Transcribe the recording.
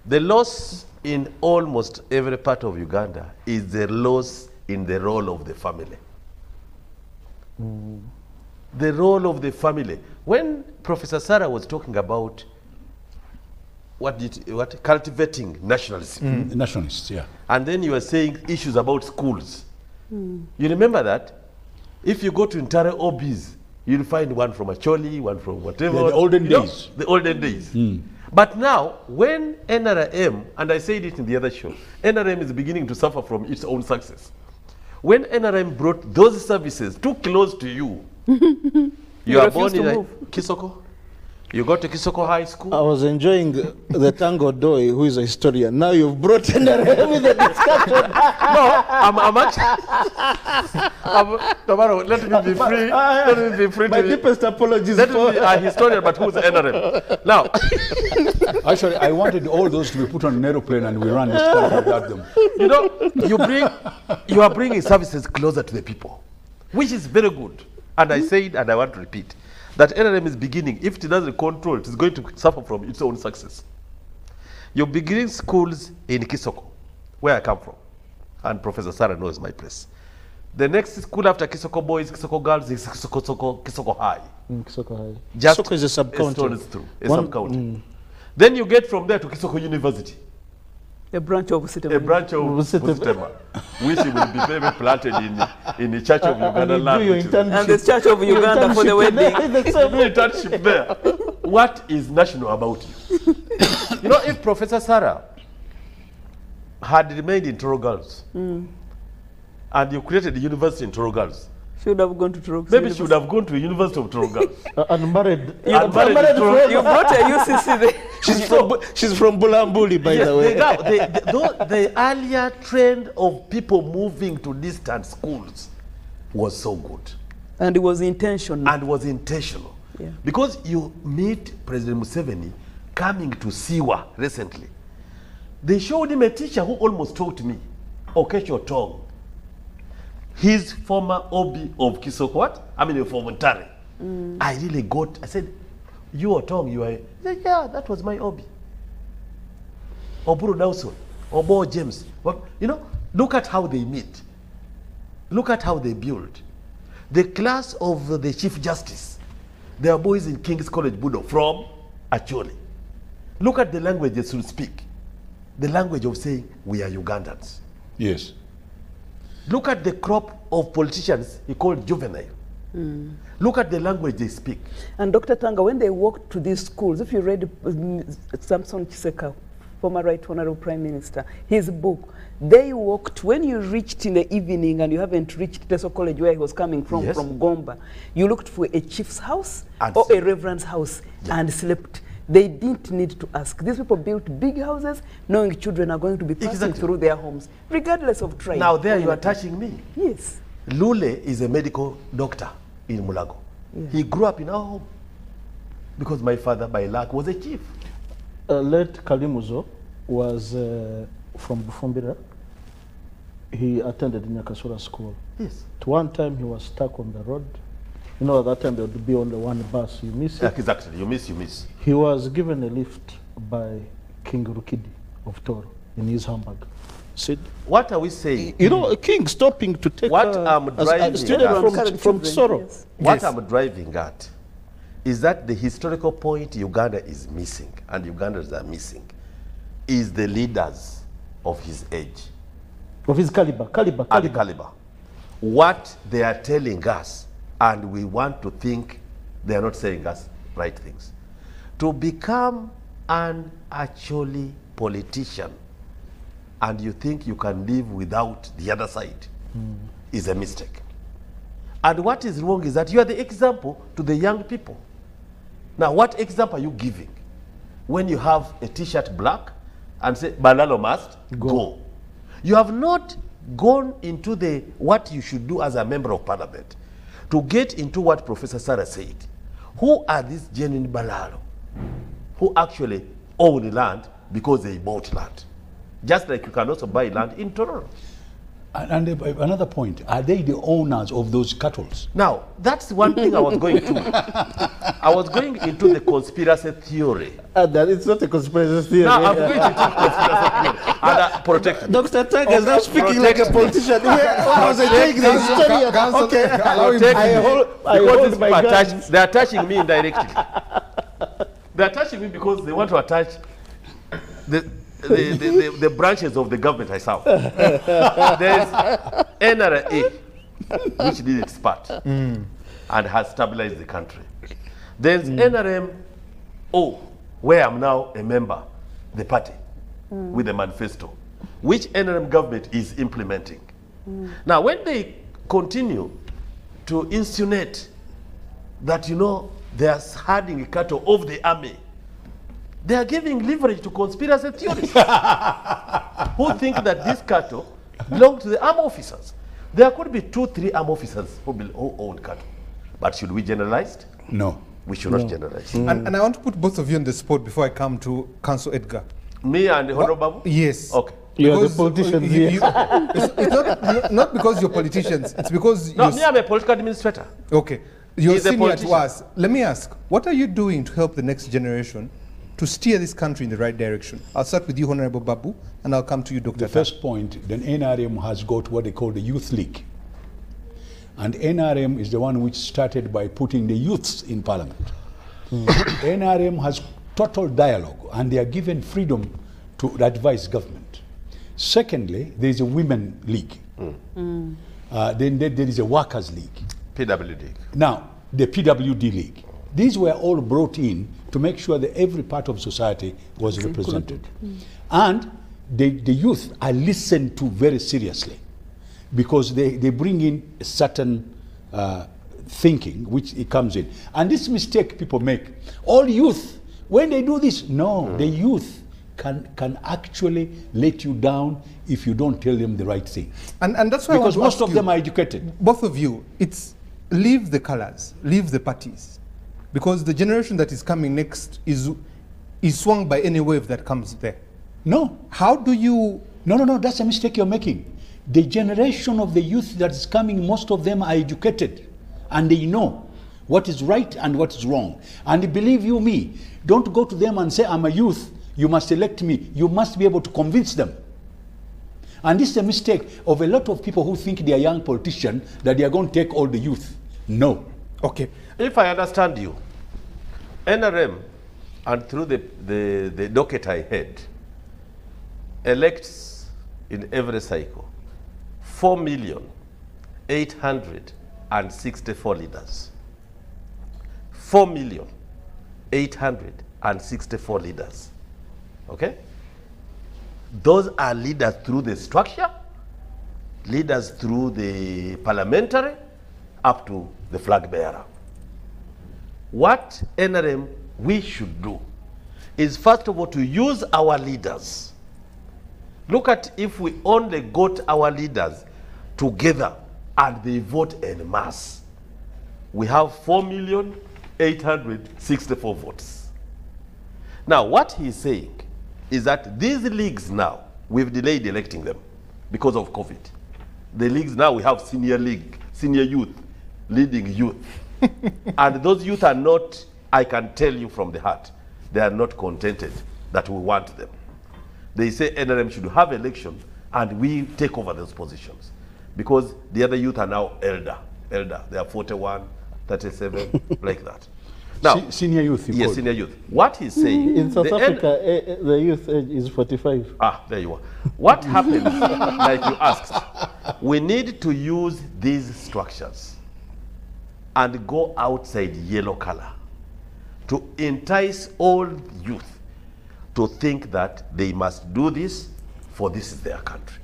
The loss in almost every part of Uganda is the loss in the role of the family. The role of the family. When Professor Sarah was talking about cultivating nationalism. Nationalists, yeah. And then you were saying issues about schools. You remember that? If you go to entire OBs, you'll find one from Acholi, one from whatever. Yeah, the olden days. The olden days. But now, when NRM, and I said it in the other show, NRM is beginning to suffer from its own success. When NRM brought those services too close to you, you are born in Kisoko, you go to Kisoko High School. I was enjoying the Tanga Odoi, who is a historian. Now you've brought NRM with the discussion. No, I'm actually, let me be free. Let me be free. My deepest apologies. Let me be a historian, but who's NRM? Now, actually, I wanted all those to be put on an aeroplane and we run this country without them. You know, you are bringing services closer to the people, which is very good. And I said, and I want to repeat, that NRM is beginning, if it doesn't control it, it's going to suffer from its own success. You're beginning schools in Kisoko, where I come from, and Professor Sarah knows my place. The next school after Kisoko Boys, Kisoko Girls is Kisoko High. Kisoko High. Just Kisoko is a sub-county. A sub-county. Then you get from there to Kisoko University. A branch of Busitema. A branch of Busitema, which will be maybe planted in the Church of Uganda land. And the Church of Uganda for the wedding. Do internship there. What is national about you? You know, if Professor Sarah had remained in Toro Girls, and you created the university in Toro Girls, she would have gone to Toro Girls. Maybe she would have gone to the University of Toro Girls. Unmarried. You brought a UCC there. She's from Bulambuli, by the way. The earlier trend of people moving to distant schools was so good. And it was intentional. Yeah. Because you meet President Museveni coming to Siwa recently. They showed him a teacher who almost taught me, Okesho Tong. His former OB of Kisoko, what? I mean, for Montare. I really got, I said, you are Tong, you are, he said, yeah, that was my OB. Oburu Dawson, Obo James. Well, you know, look at how they meet. Look at how they build. The class of the Chief Justice, they are boys in King's College, Budo, from Acholi. Look at the language they should speak. The language of saying, we are Ugandans. Yes. Look at the crop of politicians he called juvenile. Look at the language they speak. And Dr. Tanga, when they walked to these schools, if you read Samson Chiseka, former Right Honorable Prime Minister, his book, they walked, when you reached in the evening and you haven't reached Teso College where he was coming from Gomba, you looked for a chief's house or a reverend's house and slept. They didn't need to ask. These people built big houses knowing children are going to be passing through their homes, regardless of tribe. Now there you are touching me. Yes. Lule is a medical doctor in Mulago. Yeah. He grew up in our home because my father, by luck, was a chief. Late Kalimuzo was from Bufumbira. He attended Nyakasura School. Yes. At one time he was stuck on the road. You know, at that time there would be only one bus. You miss it. Exactly. You miss. He was given a lift by King Rukidi of Toro in his Hamburg. Said, what are we saying? You know, a king stopping to take a student from Soro. Yes. What I'm driving at is that the historical point Uganda is missing, and Ugandans are missing, is the leaders of his age. Of his caliber. What they are telling us, and we want to think they are not saying us right things. To become an actually politician and you think you can live without the other side is a mistake. And what is wrong is that you are the example to the young people. Now, what example are you giving when you have a t-shirt black and say, Balalo must go? You have not gone into what you should do as a member of parliament to get into what Professor Sarah said. Who are these genuine Balalo who actually own land because they bought land? Just like you can also buy land in Toronto. And another point, are they the owners of those cattle? Now, that's one thing I was going to. I was going into the conspiracy theory. That it's not a conspiracy theory. Now, I'm going into conspiracy theory. And protect me. Dr. Tanga is now speaking like a politician. I was taking the story. Okay, I hold my guns. They are touching me indirectly. They are touching me because they want to attach the branches of the government I serve. There's NRA, which did its part and has stabilized the country. There's NRMO, where I'm now a member, the party, with a manifesto, which NRM government is implementing. Now, when they continue to insinuate that, you know, they are herding cattle of the army, they are giving leverage to conspiracy theorists who think that these cattle belong to the armed officers. There could be 2, 3 armed officers who own cattle. But should we generalize? No. We should not generalize. And I want to put both of you on the spot before I come to Council Edgar. Me and Honorable? Yes. Okay. You are the Because politicians here. it's not because you're politicians. It's because No, me, I'm a political administrator. Okay. You're He's a senior to politician. us. Let me ask, what are you doing to help the next generation to steer this country in the right direction? I'll start with you, Honorable Babu, and I'll come to you, Dr. The first point, the NRM has got what they call the Youth League. And NRM is the one which started by putting the youths in parliament. NRM has total dialogue and they are given freedom to advise government. Secondly, there is a women league. Then there is a workers league. PWD. Now, the PWD league. These were all brought in to make sure that every part of society was represented. And the youth are listened to very seriously because they bring in a certain thinking which it comes in. And this mistake people make, all youth, when they do this, no, the youth can actually let you down if you don't tell them the right thing. And that's why Because I want most to of ask them you, are educated. both of you, it's leave the colors, leave the parties. Because the generation that is coming next is swung by any wave that comes there. No. How do you... No, that's a mistake you're making. The generation of the youth that is coming, most of them are educated and they know what is right and what is wrong. And believe you me, don't go to them and say, I'm a youth, you must elect me. You must be able to convince them. And this is a mistake of a lot of people who think they are young politicians, that they are going to take all the youth. No. Okay. If I understand you, NRM, and through the docket I had, elects in every cycle 4,864 leaders. 4,864 leaders. Okay? Those are leaders through the structure, leaders through the parliamentary, up to the flag bearer. What NRM we should do is, first of all, to use our leaders. Look at if we only got our leaders together and they vote en masse. We have 4,864 votes. Now, what he's saying is that these leagues now, we've delayed electing them because of COVID. The leagues now, we have senior league, senior youth, leading youth. And those youth are not, I can tell you from the heart, they are not contented that we want them. They say NRM should have election and we take over those positions. Because the other youth are now elder. They are 41, 37, like that. Now, senior youth. Yes, senior youth. What he's saying... In South Africa, the youth age is 45. Ah, there you are. What happens, like you asked, we need to use these structures and go outside yellow color to entice all youth to think that they must do this, for this is their country.